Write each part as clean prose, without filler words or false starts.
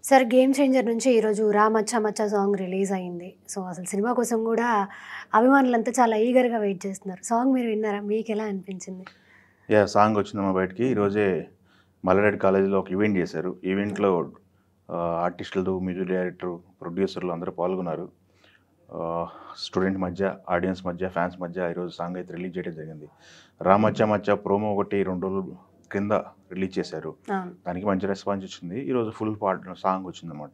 Sir 'game changer' నుంచి ఈరోజు 'రా మచ్చా మచ్చా' సాంగ్ రిలీజ్ అయింది. సో, అసలు సినిమా కోసం గూడా అభిమానులంతా చాలా ఈగర్‌గా వెయిట్ చేస్తున్నారు. సాంగ్ మీరు విన్నారా? మీకెలా అనిపించింది? సాంగ్ వచ్చిందమ్మా బయటికి. ఈరోజే మల్లారెడ్డి కాలేజీలో ఒక ఈవెంట్ చేశారు. ఈవెంట్‌లో ఆర్టిస్టులు, మ్యూజిక్ డైరెక్టర్, ప్రొడ్యూసర్లు అందరూ పాల్గొన్నారు. స్టూడెంట్ మధ్య, ఆడియన్స్ మధ్య, ఫ్యాన్స్ మధ్య ఈరోజు సాంగ్ అయితే రిలీజ్ చేయడం జరిగింది. 'రా మచ్చా మచ్చా' ప్రోమో ఒకటి 2 రోజులు క్రింద రిలీజ్ చేశారు. దానికి మంచి రెస్పాన్స్ వచ్చింది. ఈరోజు ఫుల్ సాంగ్ వచ్చిందన్నమాట.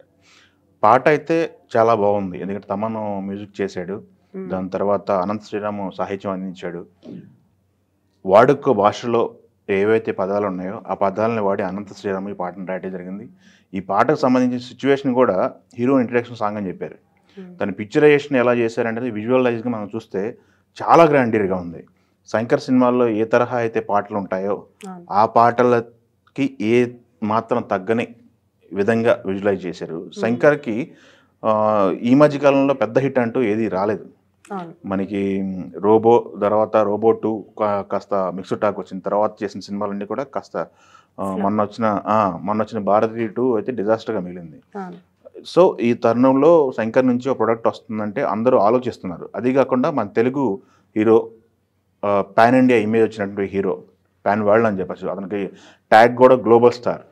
పాట అయితే చాలా బాగుంది. ఎందుకంటే తమను మ్యూజిక్ చేశాడు. దాని తర్వాత అనంత్ శ్రీరామ్ సాహిత్యం అందించాడు. వాడుక భాషలో ఏవైతే పదాలు ఉన్నాయో ఆ పదాలను వాడి అనంత శ్రీరామ్ ఈ పాటను రాయడం జరిగింది. ఈ పాటకు సంబంధించిన సిచ్యువేషన్ కూడా హీరో ఇంట్రడక్షన్ సాంగ్ అని చెప్పారు. దాని పిక్చరైజేషన్ ఎలా చేశారంటే విజువలైజ్గా మనం చూస్తే చాలా గ్రాండియర్గా ఉంది. శంకర్ సినిమాల్లో ఏ తరహా అయితే పాటలు ఉంటాయో ఆ పాటలకి ఏ మాత్రం తగ్గని విధంగా విజువలైజ్ చేశారు. శంకర్కి ఈ మధ్య కాలంలో పెద్ద హిట్ అంటూ ఏది రాలేదు. మనకి రోబో తర్వాత రోబో 2 కాస్త మిక్స్డ్ టాక్ వచ్చిన తర్వాత చేసిన సినిమాలన్నీ కూడా కాస్త మొన్న వచ్చిన భారతీ 2 అయితే డిజాస్టర్గా మిగిలింది. సో ఈ తరుణంలో శంకర్ నుంచి ఒక ప్రొడక్ట్ వస్తుందంటే అందరూ ఆలోచిస్తున్నారు. అది కాకుండా మన Telugu hero pan India image వచ్చినటువంటి హీరో, పాన్ వరల్డ్ అని చెప్పచ్చు. అతనికి ట్యాగ్ కూడా గ్లోబల్ స్టార్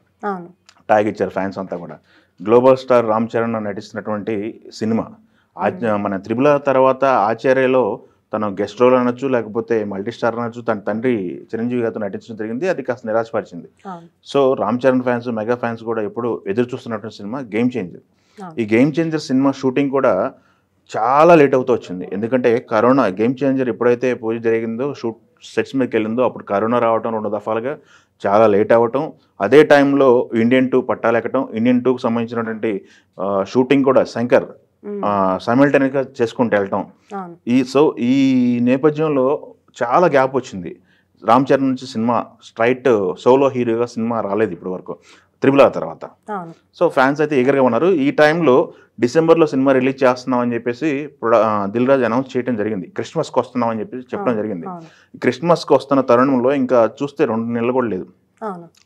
ట్యాగ్ ఇచ్చారు ఫ్యాన్స్ అంతా కూడా. గ్లోబల్ స్టార్ రామ్ చరణ్ నటిస్తున్నటువంటి సినిమా మన త్రిబుల్ తర్వాత ఆచార్యలో తను గెస్ట్ రోల్ అనొచ్చు, లేకపోతే మల్టీ స్టార్ అనొచ్చు. తన తండ్రి చిరంజీవి గారితో నటించడం జరిగింది. అది కాస్త నిరాశపరిచింది. So Ram Charan fans, mega fans కూడా ఎప్పుడు ఎదురు చూస్తున్నటువంటి సినిమా గేమ్ చేంజర్. ఈ గేమ్ చేంజర్ సినిమా షూటింగ్ కూడా చాలా లేట్ అవుతూ వచ్చింది. ఎందుకంటే కరోనా, గేమ్ చేంజర్ ఎప్పుడైతే పూజ జరిగిందో, సెట్స్ మీదకి వెళ్ళిందో అప్పుడు కరోనా రావటం 2 దఫాలుగా చాలా లేట్ అవ్వటం. అదే టైంలో ఇండియన్ 2 పట్టాలెక్కటం. ఇండియన్ 2కు సంబంధించినటువంటి షూటింగ్ కూడా శంకర్ సైమల్టేనియస్గా చేసుకుంటూ వెళ్ళటం. ఈ నేపథ్యంలో చాలా గ్యాప్ వచ్చింది. రామ్ చరణ్ నుంచి సినిమా స్ట్రైట్ సోలో హీరోగా సినిమా రాలేదు ఇప్పటి వరకు త్రిబుల్ ఆర్ తర్వాత. సో ఫ్యాన్స్ అయితే ఈగర్గా ఉన్నారు. ఈ టైంలో డిసెంబర్లో సినిమా రిలీజ్ చేస్తున్నాం అని చెప్పేసి దిల్ రాజు అనౌన్స్ చేయడం జరిగింది. క్రిస్మస్కి వస్తున్నాం అని చెప్పేసి చెప్పడం జరిగింది. క్రిస్మస్కి వస్తున్న తరుణంలో ఇంకా చూస్తే 2 నెలలు కూడా లేదు.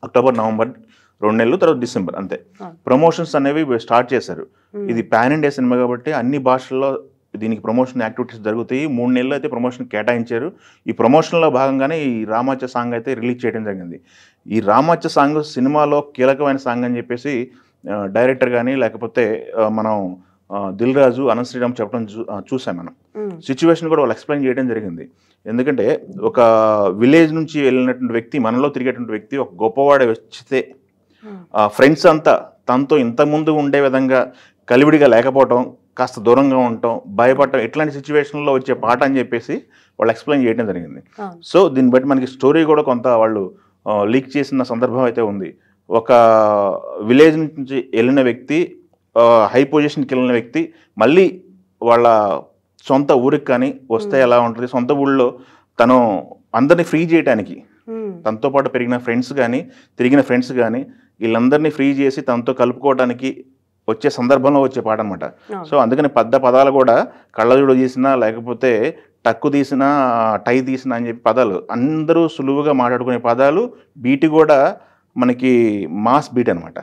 అక్టోబర్, నవంబర్ 2 నెలలు, తర్వాత డిసెంబర్ అంతే. ప్రమోషన్స్ అనేవి స్టార్ట్ చేశారు. ఇది పాన్ ఇండియా సినిమా కాబట్టి అన్ని భాషల్లో దీనికి ప్రమోషన్ యాక్టివిటీస్ జరుగుతాయి. 3 నెలలు అయితే ప్రమోషన్ కేటాయించారు. ఈ ప్రమోషన్లో భాగంగానే ఈ రామచ్చ సాంగ్ అయితే రిలీజ్ చేయడం జరిగింది. ఈ రామచ్చ సాంగ్ సినిమాలో కీలకమైన సాంగ్ అని చెప్పేసి డైరెక్టర్ కానీ లేకపోతే మనం దిల్ రాజు, అనంత్ శ్రీరామ్ చెప్పడం చూసాం మనం. సిచ్యువేషన్ కూడా వాళ్ళు ఎక్స్ప్లెయిన్ చేయడం జరిగింది. ఎందుకంటే ఒక విలేజ్ నుంచి వెళ్ళినటువంటి వ్యక్తి, మనలో తిరిగేటువంటి వ్యక్తి ఒక గొప్పవాడు వచ్చితే ఫ్రెండ్స్ అంతా తనతో ఇంతకుముందు ఉండే విధంగా కలివిడిగా లేకపోవటం, కాస్త దూరంగా ఉండటం, భయపడటం, ఇట్లాంటి సిచ్యువేషన్లో వచ్చే పాట అని చెప్పేసి వాళ్ళు ఎక్స్ప్లెయిన్ చేయడం జరిగింది. సో దీన్ని బట్టి మనకి స్టోరీ కూడా కొంత వాళ్ళు లీక్ చేసిన సందర్భం అయితే ఉంది. ఒక విలేజ్ నుంచి వెళ్ళిన వ్యక్తి, హై పొజిషన్కి వెళ్ళిన వ్యక్తి మళ్ళీ వాళ్ళ సొంత ఊరికి కానీ వస్తే ఎలా ఉంటుంది, సొంత ఊళ్ళో తను అందరినీ ఫ్రీ చేయడానికి, తనతో పాటు పెరిగిన ఫ్రెండ్స్ కానీ తిరిగిన ఫ్రెండ్స్ కానీ వీళ్ళందరినీ ఫ్రీ చేసి తనతో కలుపుకోవడానికి వచ్చే సందర్భంలో వచ్చే పాట అనమాట. సో అందుకని పదాలు కూడా కళ్ళజోడు తీసినా లేకపోతే టక్కు తీసినా టై తీసినా అని చెప్పి పదాలు అందరూ సులువుగా మాట్లాడుకునే పదాలు. బీట్ కూడా మనకి మాస్ బీట్ అనమాట.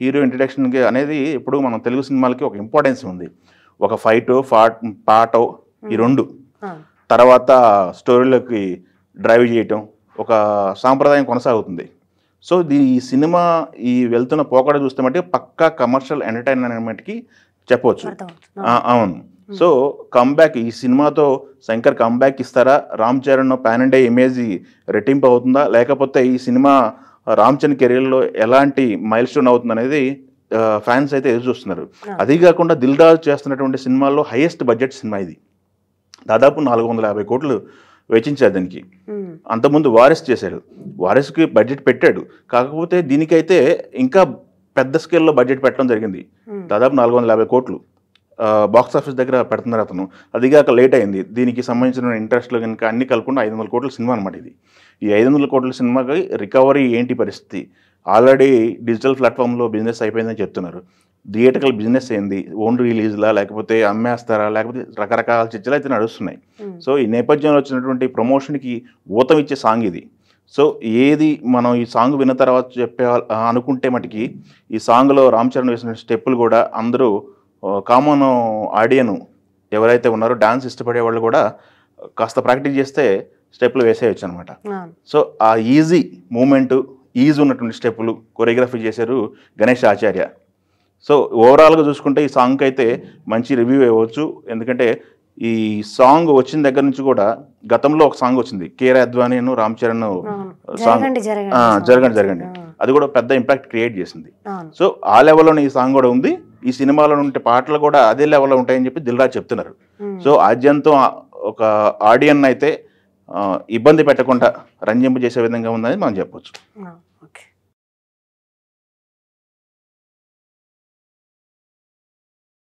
హీరో ఇంట్రడక్షన్కి అనేది ఇప్పుడు మనం తెలుగు సినిమాలకి ఒక ఇంపార్టెన్స్ ఉంది. ఒక ఫైటో పాటో ఈ 2 తర్వాత స్టోరీలోకి డ్రైవ్ చేయటం ఒక సాంప్రదాయం కొనసాగుతుంది. సో ఈ సినిమా ఈ వెళ్తున్న పోకడ చూస్తే మట్టి పక్కా కమర్షియల్ ఎంటర్టైన్మెంట్కి చెప్పవచ్చు. అవును. సో కమ్బ్యాక్ ఈ సినిమాతో శంకర్ కమ్బ్యాక్ ఇస్తారా? Ram Charan pan India image రెట్టింపు అవుతుందా? లేకపోతే ఈ సినిమా రామ్ చరణ్ కెరీర్లో ఎలాంటి మైల్ స్టోన్ అవుతుంది అనేది ఫ్యాన్స్ అయితే ఎదురు చూస్తున్నారు. అది కాకుండా దిల్ రాజు చేస్తున్నటువంటి సినిమాల్లో హైయెస్ట్ బడ్జెట్ సినిమా ఇది. దాదాపు 450 కోట్లు వెచ్చించారు దీనికి. అంతకుముందు వారిస్ చేశాడు. వారిస్కి బడ్జెట్ పెట్టాడు. కాకపోతే దీనికైతే ఇంకా పెద్ద స్కేల్లో బడ్జెట్ పెట్టడం జరిగింది. దాదాపు 450 కోట్లు బాక్స్ ఆఫీస్ దగ్గర పెడుతున్నారు అతను. అదిగాక లేట్ అయింది. దీనికి సంబంధించిన ఇంట్రెస్ట్లు కనుక అన్ని కలుపుకుండా 500 కోట్ల సినిమా అనమాట ఇది. ఈ 500 కోట్ల సినిమాకి రికవరీ ఏంటి పరిస్థితి? ఆల్రెడీ డిజిటల్ ప్లాట్ఫామ్లో బిజినెస్ అయిపోయిందని చెప్తున్నారు. థియేటర్కల్ బిజినెస్ ఏంది? ఓన్ రిలీజ్లా లేకపోతే అమ్మేస్తారా లేకపోతే రకరకాల చర్చలు అయితే నడుస్తున్నాయి. సో ఈ నేపథ్యంలో వచ్చినటువంటి ప్రమోషన్కి ఊతం ఇచ్చే సాంగ్ ఇది. సో ఏది మనం ఈ సాంగ్ విన్న తర్వాత అనుకుంటే మటుకి ఈ సాంగ్లో రామ్ చరణ్ వేసిన స్టెప్పులు కూడా అందరూ కామన్ ఆడియన్ ఎవరైతే ఉన్నారో డాన్స్ ఇష్టపడే వాళ్ళు కూడా కాస్త ప్రాక్టీస్ చేస్తే స్టెప్పులు వేసేయచ్చు అనమాట. సో ఆ ఈజీ మూమెంట్, ఈజీ ఉన్నటువంటి స్టెప్పులు కొరియోగ్రఫీ చేశారు గణేష్ ఆచార్య. సో ఓవరాల్గా చూసుకుంటే ఈ సాంగ్కి అయితే మంచి రివ్యూ ఇవ్వచ్చు. ఎందుకంటే ఈ సాంగ్ వచ్చిన దగ్గర నుంచి కూడా గతంలో ఒక సాంగ్ వచ్చింది కే.ఆర్. అద్వానీ రామ్ చరణ్ సాంగ్ జరగండి, అది కూడా పెద్ద ఇంపాక్ట్ క్రియేట్ చేసింది. సో ఆ లెవెల్లోనే ఈ సాంగ్ కూడా ఉంది. ఈ సినిమాలో ఉంటే పాటలు కూడా అదే లెవెల్లో ఉంటాయని చెప్పి దిల్ రాజు చెప్తున్నారు. సో ఆద్యంతో ఒక ఆడియన్ అయితే ఇబ్బంది పెట్టకుండా రంజింప చేసే విధంగా ఉందని మనం చెప్పొచ్చు.